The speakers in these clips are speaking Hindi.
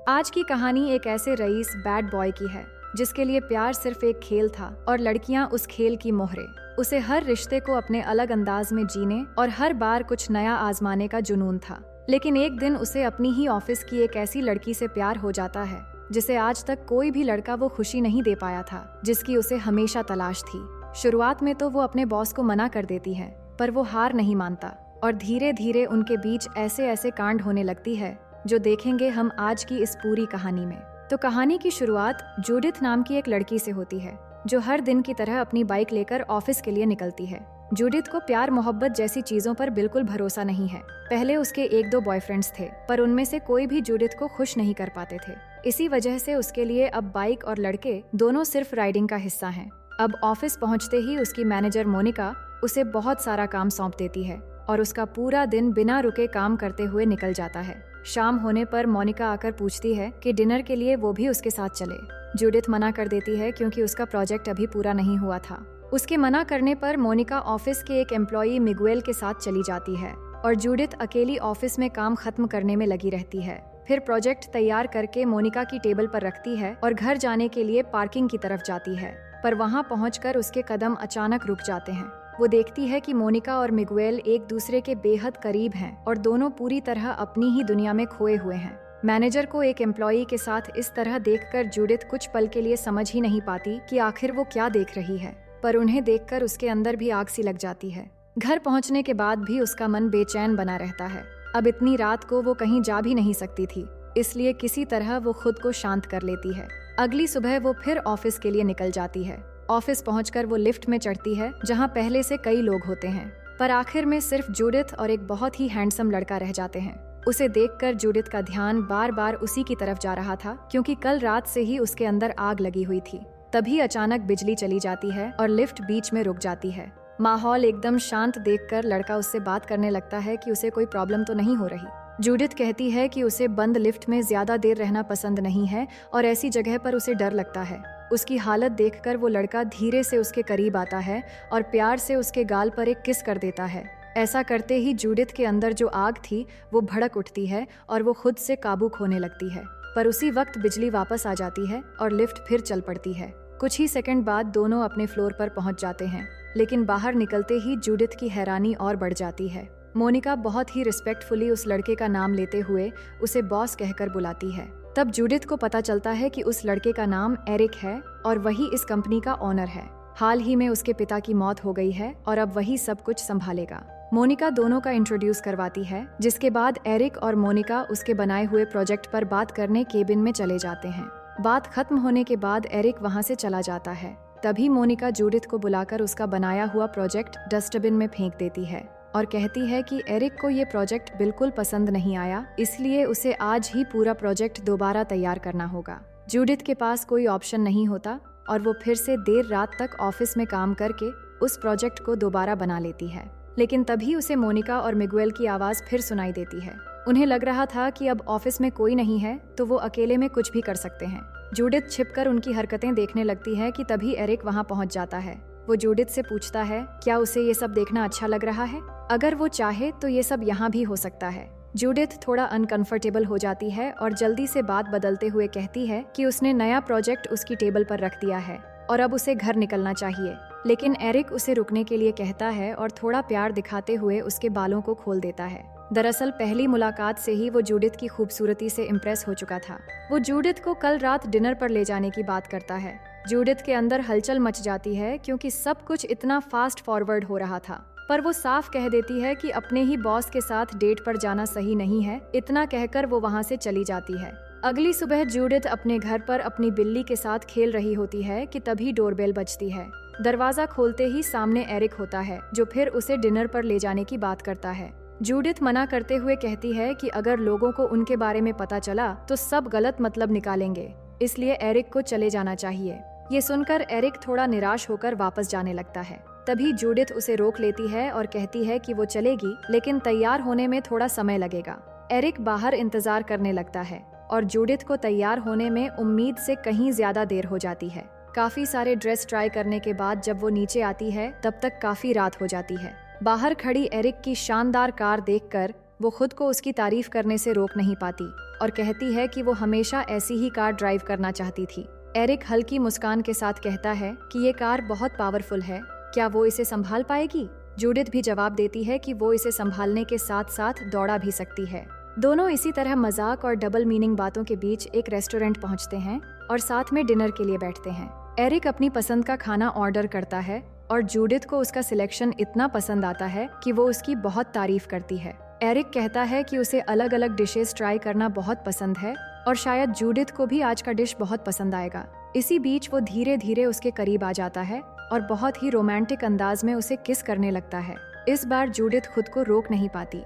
आज की कहानी एक ऐसे रईस बैड बॉय की है जिसके लिए प्यार सिर्फ एक खेल था और लड़कियां उस खेल की मोहरे। उसे हर रिश्ते को अपने अलग अंदाज में जीने और हर बार कुछ नया आजमाने का जुनून था। लेकिन एक दिन उसे अपनी ही ऑफिस की एक ऐसी लड़की से प्यार हो जाता है जिसे आज तक कोई भी लड़का वो खुशी नहीं दे पाया था जिसकी उसे हमेशा तलाश थी। शुरुआत में तो वो अपने बॉस को मना कर देती है, पर वो हार नहीं मानता और धीरे धीरे उनके बीच ऐसे ऐसे कांड होने लगती है जो देखेंगे हम आज की इस पूरी कहानी में। तो कहानी की शुरुआत जूडिथ नाम की एक लड़की से होती है जो हर दिन की तरह अपनी बाइक लेकर ऑफिस के लिए निकलती है। जूडिथ को प्यार मोहब्बत जैसी चीजों पर बिल्कुल भरोसा नहीं है। पहले उसके एक दो बॉयफ्रेंड्स थे, पर उनमें से कोई भी जूडिथ को खुश नहीं कर पाते थे। इसी वजह से उसके लिए अब बाइक और लड़के दोनों सिर्फ राइडिंग का हिस्सा हैं। अब ऑफिस पहुंचते ही उसकी मैनेजर मोनिका उसे बहुत सारा काम सौंप देती है और उसका पूरा दिन बिना रुके काम करते हुए निकल जाता है। शाम होने पर मोनिका आकर पूछती है कि डिनर के लिए वो भी उसके साथ चले। जूडिथ मना कर देती है क्योंकि उसका प्रोजेक्ट अभी पूरा नहीं हुआ था। उसके मना करने पर मोनिका ऑफिस के एक एम्प्लॉई मिगुएल के साथ चली जाती है और जूडिथ अकेली ऑफिस में काम खत्म करने में लगी रहती है। फिर प्रोजेक्ट तैयार करके मोनिका की टेबल पर रखती है और घर जाने के लिए पार्किंग की तरफ जाती है, पर वहां पहुंचकर उसके कदम अचानक रुक जाते हैं। वो देखती है कि मोनिका और मिगुएल एक दूसरे के बेहद करीब हैं और दोनों पूरी तरह अपनी ही दुनिया में खोए हुए हैं। मैनेजर को एक एम्प्लॉई के साथ इस तरह देखकर जूडिथ कुछ पल के लिए समझ ही नहीं पाती कि आखिर वो क्या देख रही है, पर उन्हें देखकर उसके अंदर भी आग सी लग जाती है। घर पहुंचने के बाद भी उसका मन बेचैन बना रहता है। अब इतनी रात को वो कहीं जा भी नहीं सकती थी, इसलिए किसी तरह वो खुद को शांत कर लेती है। अगली सुबह वो फिर ऑफिस के लिए निकल जाती है। ऑफिस पहुंचकर वो लिफ्ट में चढ़ती है जहां पहले से कई लोग होते हैं, पर आखिर में सिर्फ जूडिथ और एक बहुत ही हैंडसम लड़का रह जाते हैं। उसे देखकर जूडिथ का ध्यान बार बार उसी की तरफ जा रहा था क्योंकि कल रात से ही उसके अंदर आग लगी हुई थी। तभी अचानक बिजली चली जाती है और लिफ्ट बीच में रुक जाती है। माहौल एकदम शांत देखकर लड़का उससे बात करने लगता है कि उसे कोई प्रॉब्लम तो नहीं हो रही। जूडिथ कहती है कि उसे बंद लिफ्ट में ज्यादा देर रहना पसंद नहीं है और ऐसी जगह पर उसे डर लगता है। उसकी हालत देखकर वो लड़का धीरे से उसके करीब आता है और प्यार से उसके गाल पर एक किस कर देता है। ऐसा करते ही जूडिथ के अंदर जो आग थी वो भड़क उठती है और वो खुद से काबू खोने लगती है, पर उसी वक्त बिजली वापस आ जाती है और लिफ्ट फिर चल पड़ती है। कुछ ही सेकंड बाद दोनों अपने फ्लोर पर पहुंच जाते हैं, लेकिन बाहर निकलते ही जूडिथ की हैरानी और बढ़ जाती है। मोनिका बहुत ही रिस्पेक्टफुली उस लड़के का नाम लेते हुए उसे बॉस कहकर बुलाती है। तब जूडिथ को पता चलता है कि उस लड़के का नाम एरिक है और वही इस कंपनी का ओनर है। हाल ही में उसके पिता की मौत हो गई है और अब वही सब कुछ संभालेगा। मोनिका दोनों का इंट्रोड्यूस करवाती है, जिसके बाद एरिक और मोनिका उसके बनाए हुए प्रोजेक्ट पर बात करने केबिन में चले जाते हैं। बात खत्म होने के बाद एरिक वहां से चला जाता है। तभी मोनिका जूडिथ को बुलाकर उसका बनाया हुआ प्रोजेक्ट डस्टबिन में फेंक देती है और कहती है कि एरिक को ये प्रोजेक्ट बिल्कुल पसंद नहीं आया, इसलिए उसे आज ही पूरा प्रोजेक्ट दोबारा तैयार करना होगा। जूडिथ के पास कोई ऑप्शन नहीं होता और वो फिर से देर रात तक ऑफिस में काम करके उस प्रोजेक्ट को दोबारा बना लेती है। लेकिन तभी उसे मोनिका और मिगुएल की आवाज फिर सुनाई देती है। उन्हें लग रहा था कि अब ऑफिस में कोई नहीं है तो वो अकेले में कुछ भी कर सकते हैं। जूडिथ छिपकर उनकी हरकतें देखने लगती है कि तभी एरिक वहां पहुंच जाता है। वो जूडिथ से पूछता है क्या उसे ये सब देखना अच्छा लग रहा है। अगर वो चाहे तो ये सब यहाँ भी हो सकता है। जूडिथ थोड़ा अनकंफर्टेबल हो जाती है और जल्दी से बात बदलते हुए कहती है कि उसने नया प्रोजेक्ट उसकी टेबल पर रख दिया है और अब उसे घर निकलना चाहिए। लेकिन एरिक उसे रुकने के लिए कहता है और थोड़ा प्यार दिखाते हुए उसके बालों को खोल देता है। दरअसल पहली मुलाकात से ही वो जूडिथ की खूबसूरती से इम्प्रेस हो चुका था। वो जूडिथ को कल रात डिनर पर ले जाने की बात करता है। जूडिथ के अंदर हलचल मच जाती है क्योंकि सब कुछ इतना फास्ट फॉरवर्ड हो रहा था, पर वो साफ कह देती है कि अपने ही बॉस के साथ डेट पर जाना सही नहीं है। इतना कहकर वो वहाँ से चली जाती है। अगली सुबह जूडिथ अपने घर पर अपनी बिल्ली के साथ खेल रही होती है कि तभी डोरबेल बजती है। दरवाजा खोलते ही सामने एरिक होता है जो फिर उसे डिनर पर ले जाने की बात करता है। जूडिथ मना करते हुए कहती है कि अगर लोगों को उनके बारे में पता चला तो सब गलत मतलब निकालेंगे, इसलिए एरिक को चले जाना चाहिए। ये सुनकर एरिक थोड़ा निराश होकर वापस जाने लगता है। तभी जूडिथ उसे रोक लेती है और कहती है कि वो चलेगी, लेकिन तैयार होने में थोड़ा समय लगेगा। एरिक बाहर इंतजार करने लगता है और जूडिथ को तैयार होने में उम्मीद से कहीं ज्यादा देर हो जाती है। काफी सारे ड्रेस ट्राई करने के बाद जब वो नीचे आती है तब तक काफी रात हो जाती है। बाहर खड़ी एरिक की शानदार कार देखकर वो खुद को उसकी तारीफ करने से रोक नहीं पाती और कहती है कि वो हमेशा ऐसी ही कार ड्राइव करना चाहती थी। एरिक हल्की मुस्कान के साथ कहता है कि ये कार बहुत पावरफुल है, क्या वो इसे संभाल पाएगी? जूडिथ भी जवाब देती है कि वो इसे संभालने के साथ साथ दौड़ा भी सकती है। दोनों इसी तरह मजाक और डबल मीनिंग बातों के बीच एक रेस्टोरेंट पहुंचते हैं और साथ में डिनर के लिए बैठते हैं। एरिक अपनी पसंद का खाना ऑर्डर करता है और जूडिथ को उसका सिलेक्शन इतना पसंद आता है कि वो उसकी बहुत तारीफ करती है। एरिक कहता है कि उसे अलग अलग डिशेस ट्राई करना बहुत पसंद है और शायद जूडिथ को भी आज का डिश बहुत पसंद आएगा। इसी बीच वो धीरे धीरे उसके करीब आ जाता है और बहुत ही रोमांटिक अंदाज में उसे किस करने लगता है। इस बार जूडिथ खुद को रोक नहीं पाती।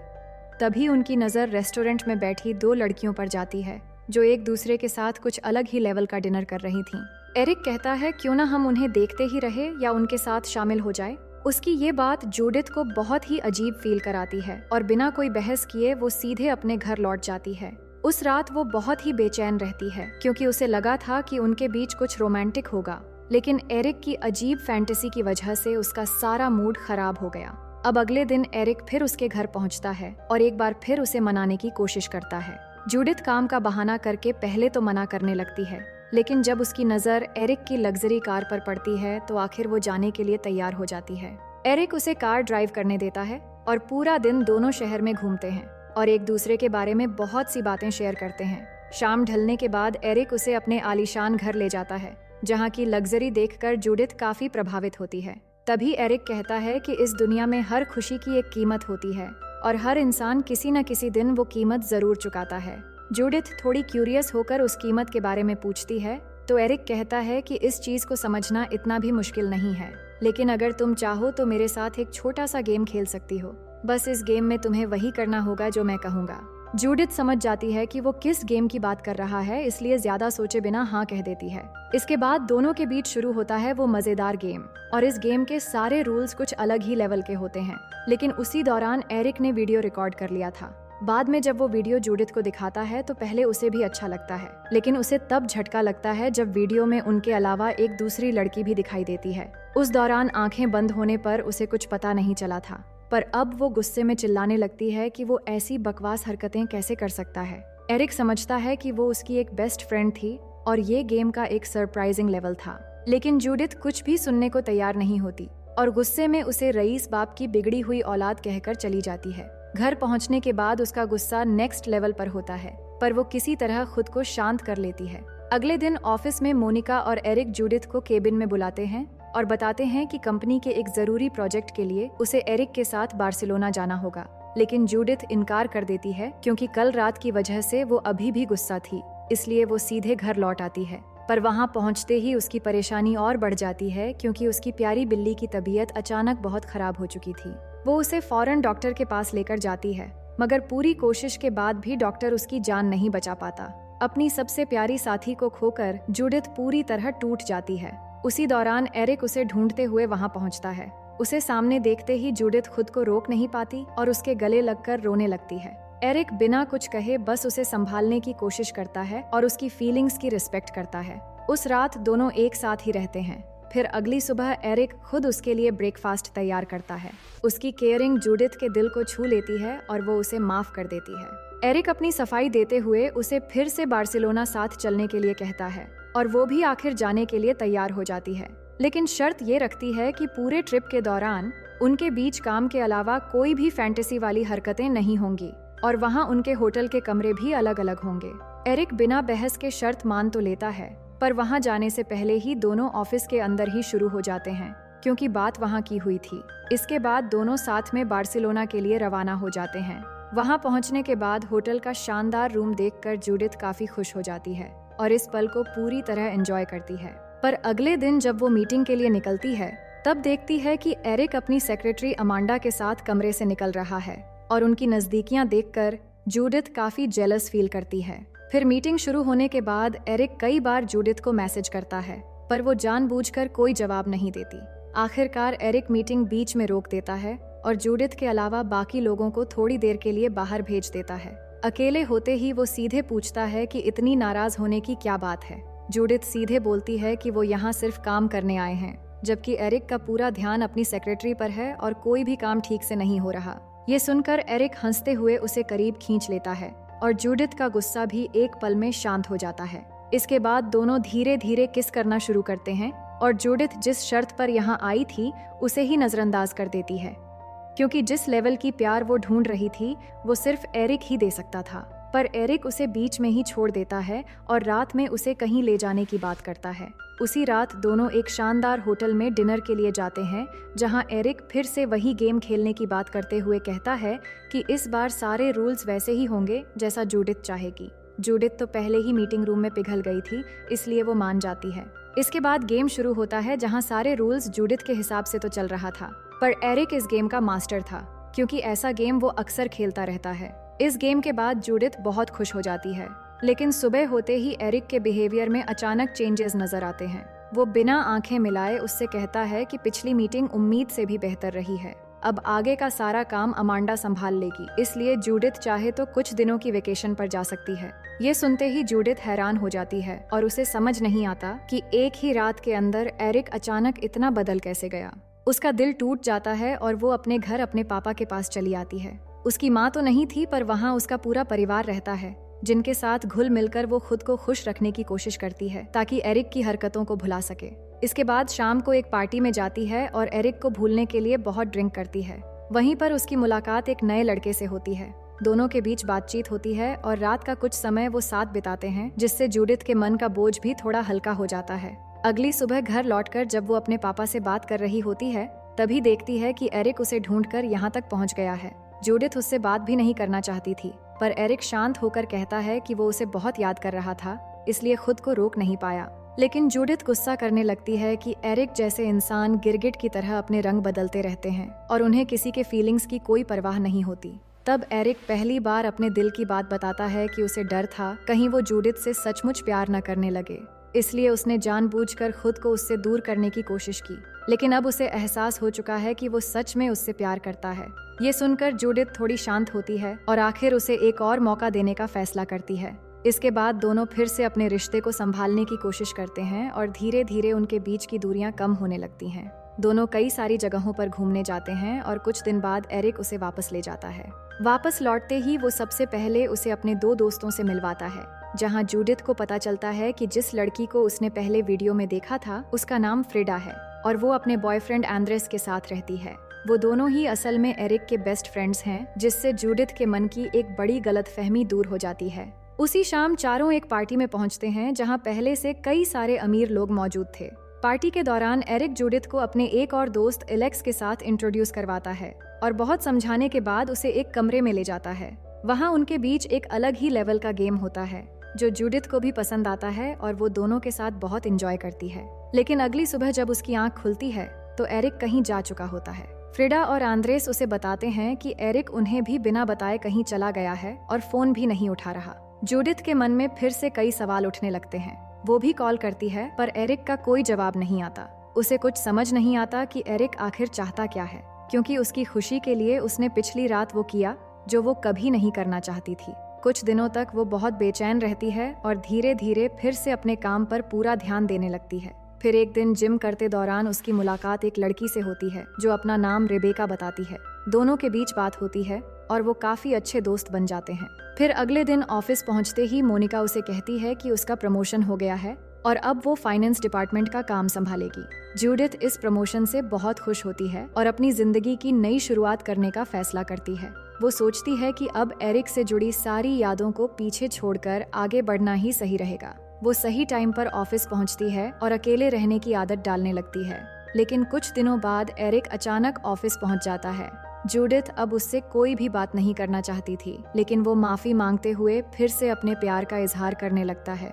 तभी उनकी नज़र रेस्टोरेंट में बैठी दो लड़कियों पर जाती है जो एक दूसरे के साथ कुछ अलग ही लेवल का डिनर कर रही थीं। एरिक कहता है क्यों ना हम उन्हें देखते ही रहे या उनके साथ शामिल हो जाए। उसकी ये बात जूडिथ को बहुत ही अजीब फील कराती है और बिना कोई बहस किए वो सीधे अपने घर लौट जाती है। उस रात वो बहुत ही बेचैन रहती है क्योंकि उसे लगा था कि उनके बीच कुछ रोमांटिक होगा, लेकिन एरिक की अजीब फैंटेसी की वजह से उसका सारा मूड खराब हो गया। अब अगले दिन एरिक फिर उसके घर पहुंचता है और एक बार फिर उसे मनाने की कोशिश करता है। जूडिथ काम का बहाना करके पहले तो मना करने लगती है, लेकिन जब उसकी नज़र एरिक की लग्जरी कार पर पड़ती है तो आखिर वो जाने के लिए तैयार हो जाती है। एरिक उसे कार ड्राइव करने देता है और पूरा दिन दोनों शहर में घूमते हैं और एक दूसरे के बारे में बहुत सी बातें शेयर करते हैं। शाम ढलने के बाद एरिक उसे अपने आलीशान घर ले जाता है जहाँ की लग्जरी देखकर जूडिथ काफी प्रभावित होती है। तभी एरिक कहता है कि इस दुनिया में हर खुशी की एक कीमत होती है और हर इंसान किसी न किसी दिन वो कीमत जरूर चुकाता है। जूडिथ थोड़ी क्यूरियस होकर उस कीमत के बारे में पूछती है तो एरिक कहता है कि इस चीज को समझना इतना भी मुश्किल नहीं है, लेकिन अगर तुम चाहो तो मेरे साथ एक छोटा सा गेम खेल सकती हो। बस इस गेम में तुम्हें वही करना होगा जो मैं कहूँगा। जूडिथ समझ जाती है कि वो किस गेम की बात कर रहा है, इसलिए ज्यादा सोचे बिना हाँ कह देती है। इसके बाद दोनों के बीच शुरू होता है वो मजेदार गेम और इस गेम के सारे रूल्स कुछ अलग ही लेवल के होते हैं, लेकिन उसी दौरान एरिक ने वीडियो रिकॉर्ड कर लिया था। बाद में जब वो वीडियो जूडिथ को दिखाता है तो पहले उसे भी अच्छा लगता है, लेकिन उसे तब झटका लगता है जब वीडियो में उनके अलावा एक दूसरी लड़की भी दिखाई देती है। उस दौरान आंखें बंद होने पर उसे कुछ पता नहीं चला था, पर अब वो गुस्से में चिल्लाने लगती है कि वो ऐसी बकवास हरकतें कैसे कर सकता है। एरिक समझता है कि वो उसकी एक बेस्ट फ्रेंड थी और ये गेम का एक सरप्राइजिंग लेवल था, लेकिन जूडिथ कुछ भी सुनने को तैयार नहीं होती और गुस्से में उसे रईस बाप की बिगड़ी हुई औलाद कहकर चली जाती है। घर पहुंचने के बाद उसका गुस्सा नेक्स्ट लेवल पर होता है, पर वो किसी तरह खुद को शांत कर लेती है। अगले दिन ऑफिस में मोनिका और एरिक जूडिथ को केबिन में बुलाते हैं और बताते हैं कि कंपनी के एक जरूरी प्रोजेक्ट के लिए उसे एरिक के साथ बार्सिलोना जाना होगा, लेकिन जूडिथ इनकार कर देती है क्योंकि कल रात की वजह से वो अभी भी गुस्सा थी, इसलिए वो सीधे घर लौट आती है। पर वहाँ पहुँचते ही उसकी परेशानी और बढ़ जाती है क्योंकि उसकी प्यारी बिल्ली की तबीयत अचानक बहुत खराब हो चुकी थी। वो उसे फौरन डॉक्टर के पास लेकर जाती है, मगर पूरी कोशिश के बाद भी डॉक्टर उसकी जान नहीं बचा पाता। अपनी सबसे प्यारी साथी को खोकर जूडिथ पूरी तरह टूट जाती है। उसी दौरान एरिक उसे ढूंढते हुए वहाँ पहुँचता है। उसे सामने देखते ही जूडिथ खुद को रोक नहीं पाती और उसके गले लगकर रोने लगती है। एरिक बिना कुछ कहे बस उसे संभालने की कोशिश करता है और उसकी फीलिंग्स की रिस्पेक्ट करता है। उस रात दोनों एक साथ ही रहते हैं। फिर अगली सुबह एरिक खुद उसके लिए ब्रेकफास्ट तैयार करता है। उसकी केयरिंग जूडिथ के दिल को छू लेती है और वो उसे माफ कर देती है। एरिक अपनी सफाई देते हुए उसे फिर से बार्सिलोना साथ चलने के लिए कहता है और वो भी आखिर जाने के लिए तैयार हो जाती है, लेकिन शर्त ये रखती है कि पूरे ट्रिप के दौरान उनके बीच काम के अलावा कोई भी फैंटेसी वाली हरकतें नहीं होंगी और वहाँ उनके होटल के कमरे भी अलग अलग होंगे। एरिक बिना बहस के शर्त मान तो लेता है, पर वहाँ जाने से पहले ही दोनों ऑफिस के अंदर ही शुरू हो जाते हैं क्योंकि बात वहाँ की हुई थी। इसके बाद दोनों साथ में बार्सिलोना के लिए रवाना हो जाते हैं। वहाँ पहुँचने के बाद होटल का शानदार रूम देखकर जूडिथ काफी खुश हो जाती है और इस पल को पूरी तरह एंजॉय करती है। पर अगले दिन जब वो मीटिंग के लिए निकलती है तब देखती है कि एरिक अपनी सेक्रेटरी अमांडा के साथ कमरे से निकल रहा है और उनकी नजदीकियां देखकर जूडिथ काफी जेलस फील करती है। फिर मीटिंग शुरू होने के बाद एरिक कई बार जूडिथ को मैसेज करता है, पर वो जानबूझकर कोई जवाब नहीं देती। आखिरकार एरिक मीटिंग बीच में रोक देता है और जूडिथ के अलावा बाकी लोगों को थोड़ी देर के लिए बाहर भेज देता है। अकेले होते ही वो सीधे पूछता है कि इतनी नाराज होने की क्या बात है। जूडिथ सीधे बोलती है कि वो यहाँ सिर्फ काम करने आए हैं, जबकि एरिक का पूरा ध्यान अपनी सेक्रेटरी पर है और कोई भी काम ठीक से नहीं हो रहा। ये सुनकर एरिक हंसते हुए उसे करीब खींच लेता है और जूडिथ का गुस्सा भी एक पल में शांत हो जाता है। इसके बाद दोनों धीरे धीरे किस करना शुरू करते हैं और जूडिथ जिस शर्त पर यहाँ आई थी उसे ही नजरअंदाज कर देती है, क्योंकि जिस लेवल की प्यार वो ढूंढ रही थी वो सिर्फ एरिक ही दे सकता था। पर एरिक उसे बीच में ही छोड़ देता है और रात में उसे कहीं ले जाने की बात करता है। उसी रात दोनों एक शानदार होटल में डिनर के लिए जाते हैं, जहां एरिक फिर से वही गेम खेलने की बात करते हुए कहता है कि इस बार सारे रूल्स वैसे ही होंगे जैसा जूडिथ चाहेगी। जूडिथ तो पहले ही मीटिंग रूम में पिघल गई थी, इसलिए वो मान जाती है। इसके बाद गेम शुरू होता है, जहां सारे रूल्स जूडिथ के हिसाब से तो चल रहा था, पर एरिक इस गेम का मास्टर था, क्योंकि ऐसा गेम वो अक्सर खेलता रहता है। इस गेम के बाद जूडिथ बहुत खुश हो जाती है, लेकिन सुबह होते ही एरिक के बिहेवियर में अचानक चेंजेस नजर आते हैं। वो बिना आंखें मिलाए उससे कहता है कि पिछली मीटिंग उम्मीद से भी बेहतर रही है, अब आगे का सारा काम अमांडा संभाल लेगी, इसलिए जूडिथ चाहे तो कुछ दिनों की वेकेशन पर जा सकती है। ये सुनते ही जूडिथ हैरान हो जाती है और उसे समझ नहीं आता कि एक ही रात के अंदर एरिक अचानक इतना बदल कैसे गया। उसका दिल टूट जाता है और वो अपने घर अपने पापा के पास चली आती है। उसकी माँ तो नहीं थी, पर वहाँ उसका पूरा परिवार रहता है, जिनके साथ घुल मिलकर वो खुद को खुश रखने की कोशिश करती है ताकि एरिक की हरकतों को भुला सके। इसके बाद शाम को एक पार्टी में जाती है और एरिक को भूलने के लिए बहुत ड्रिंक करती है। वहीं पर उसकी मुलाकात एक नए लड़के से होती है। दोनों के बीच बातचीत होती है और रात का कुछ समय वो साथ बिताते हैं, जिससे जूडिथ के मन का बोझ भी थोड़ा हल्का हो जाता है। अगली सुबह घर लौटकर जब वो अपने पापा से बात कर रही होती है, तभी देखती है कि एरिक उसे ढूंढकर यहाँ तक पहुँच गया है। जूडिथ उससे बात भी नहीं करना चाहती थी, पर एरिक शांत होकर कहता है कि वो उसे बहुत याद कर रहा था, इसलिए खुद को रोक नहीं पाया। लेकिन जूडिथ गुस्सा करने लगती है कि एरिक जैसे इंसान गिरगिट की तरह अपने रंग बदलते रहते हैं और उन्हें किसी के फीलिंग्स की कोई परवाह नहीं होती। तब एरिक पहली बार अपने दिल की बात बताता है कि उसे डर था कहीं वो जूडिथ से सचमुच प्यार न करने लगे, इसलिए उसने जानबूझकर खुद को उससे दूर करने की कोशिश की। लेकिन अब उसे एहसास हो चुका है कि वो सच में उससे प्यार करता है। ये सुनकर जूडिथ थोड़ी शांत होती है और आखिर उसे एक और मौका देने का फैसला करती है। इसके बाद दोनों फिर से अपने रिश्ते को संभालने की कोशिश करते हैं और धीरे धीरे उनके बीच की दूरियां कम होने लगती हैं। दोनों कई सारी जगहों पर घूमने जाते हैं और कुछ दिन बाद एरिक उसे वापस ले जाता है। वापस लौटते ही वो सबसे पहले उसे अपने 2 दोस्तों से मिलवाता है, जहां जूडिथ को पता चलता है कि जिस लड़की को उसने पहले वीडियो में देखा था उसका नाम फ्रिडा है और वो अपने बॉयफ्रेंड एंड्रेस के साथ रहती है। वो दोनों ही असल में एरिक के बेस्ट फ्रेंड्स हैं, जिससे जूडिथ के मन की एक बड़ी गलतफहमी दूर हो जाती है। उसी शाम चारों एक पार्टी में पहुंचते हैं, जहां पहले से कई सारे अमीर लोग मौजूद थे। पार्टी के दौरान एरिक जूडिथ को अपने एक और दोस्त एलेक्स के साथ इंट्रोड्यूस करवाता है और बहुत समझाने के बाद उसे एक कमरे में ले जाता है। वहां उनके बीच एक अलग ही लेवल का गेम होता है, जो जूडिथ को भी पसंद आता है और वो दोनों के साथ बहुत एंजॉय करती है। लेकिन अगली सुबह जब उसकी आंख खुलती है तो एरिक कहीं जा चुका होता है। फ्रिडा और आंद्रेस उसे बताते हैं कि एरिक उन्हें भी बिना बताए कहीं चला गया है और फोन भी नहीं उठा रहा। जूडिथ के मन में फिर से कई सवाल उठने लगते हैं। वो भी कॉल करती है, पर एरिक का कोई जवाब नहीं आता। उसे कुछ समझ नहीं आता कि एरिक आखिर चाहता क्या है, क्योंकि उसकी खुशी के लिए उसने पिछली रात वो किया जो वो कभी नहीं करना चाहती थी। कुछ दिनों तक वो बहुत बेचैन रहती है और धीरे धीरे फिर से अपने काम पर पूरा ध्यान देने लगती है। फिर एक दिन जिम करते दौरान उसकी मुलाकात एक लड़की से होती है जो अपना नाम रेबेका बताती है। दोनों के बीच बात होती है और वो काफी अच्छे दोस्त बन जाते हैं। फिर अगले दिन ऑफिस पहुंचते ही मोनिका उसे कहती है कि उसका प्रमोशन हो गया है और अब वो फाइनेंस डिपार्टमेंट का काम संभालेगी। जूडिथ इस प्रमोशन से बहुत खुश होती है और अपनी जिंदगी की नई शुरुआत करने का फैसला करती है। वो सोचती है कि अब एरिक से जुड़ी सारी यादों को पीछे छोड़कर आगे बढ़ना ही सही रहेगा। वो सही टाइम पर ऑफिस पहुंचती है और अकेले रहने की आदत डालने लगती है। लेकिन कुछ दिनों बाद एरिक अचानक ऑफिस पहुंच जाता है। जूडिथ अब उससे कोई भी बात नहीं करना चाहती थी, लेकिन वो माफी मांगते हुए फिर से अपने प्यार का इजहार करने लगता है।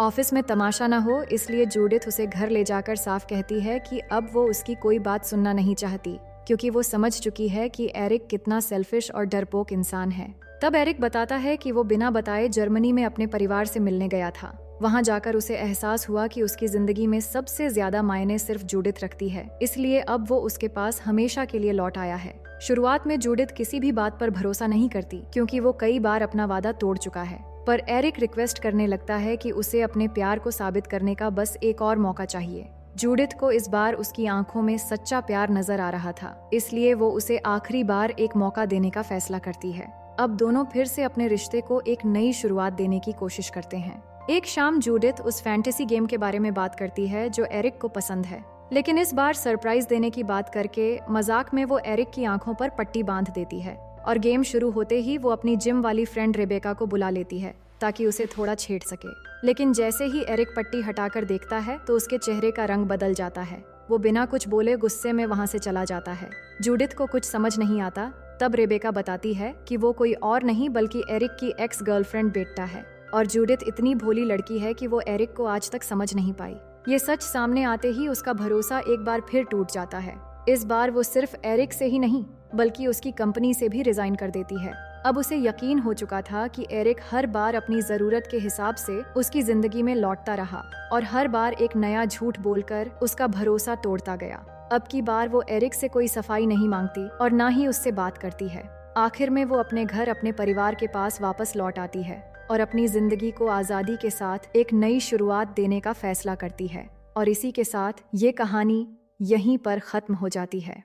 ऑफिस में तमाशा न हो, इसलिए जूडिथ उसे घर ले जाकर साफ कहती है कि अब वो उसकी कोई बात सुनना नहीं चाहती, क्योंकि वो समझ चुकी है कि एरिक कितना सेल्फिश और डरपोक इंसान है। तब एरिक बताता है कि वो बिना बताए जर्मनी में अपने परिवार से मिलने गया था। वहां जाकर उसे एहसास हुआ कि उसकी जिंदगी में सबसे ज्यादा मायने सिर्फ जूडिथ रखती है, इसलिए अब वो उसके पास हमेशा के लिए लौट आया है। शुरुआत में जूडिथ किसी भी बात पर भरोसा नहीं करती, क्योंकि वो कई बार अपना वादा तोड़ चुका है। पर एरिक रिक्वेस्ट करने लगता है कि उसे अपने प्यार को साबित करने का बस एक और मौका चाहिए। जूडिथ को इस बार उसकी आंखों में सच्चा प्यार नजर आ रहा था, इसलिए वो उसे आखिरी बार एक मौका देने का फैसला करती है। अब दोनों फिर से अपने रिश्ते को एक नई शुरुआत देने की कोशिश करते हैं। एक शाम जूडिथ उस फैंटेसी गेम के बारे में बात करती है जो एरिक को पसंद है, लेकिन इस बार सरप्राइज देने की बात करके मजाक में वो एरिक की आंखों पर पट्टी बांध देती है और गेम शुरू होते ही वो अपनी जिम वाली फ्रेंड रेबेका को बुला लेती है ताकि उसे थोड़ा छेड़ सके। लेकिन जैसे ही एरिक पट्टी हटाकर देखता है तो उसके चेहरे का रंग बदल जाता है। वो बिना कुछ बोले गुस्से में वहां से चला जाता है। जूडिथ को कुछ समझ नहीं आता। तब रेबेका बताती है कि वो कोई और नहीं बल्कि एरिक की एक्स गर्लफ्रेंड बेटा है, और जूडिथ इतनी भोली लड़की है कि वो एरिक को आज तक समझ नहीं पाई। ये सच सामने आते ही उसका भरोसा एक बार फिर टूट जाता है। इस बार वो सिर्फ एरिक से ही नहीं बल्कि उसकी कंपनी से भी रिजाइन कर देती है। अब उसे यकीन हो चुका था कि एरिक हर बार अपनी जरूरत के हिसाब से उसकी जिंदगी में लौटता रहा और हर बार एक नया झूठ बोलकर उसका भरोसा तोड़ता गया। अब की बार वो एरिक से कोई सफाई नहीं मांगती और ना ही उससे बात करती है। आखिर में वो अपने घर अपने परिवार के पास वापस लौट आती है और अपनी जिंदगी को आजादी के साथ एक नई शुरुआत देने का फैसला करती है। और इसी के साथ ये कहानी यहीं पर खत्म हो जाती है।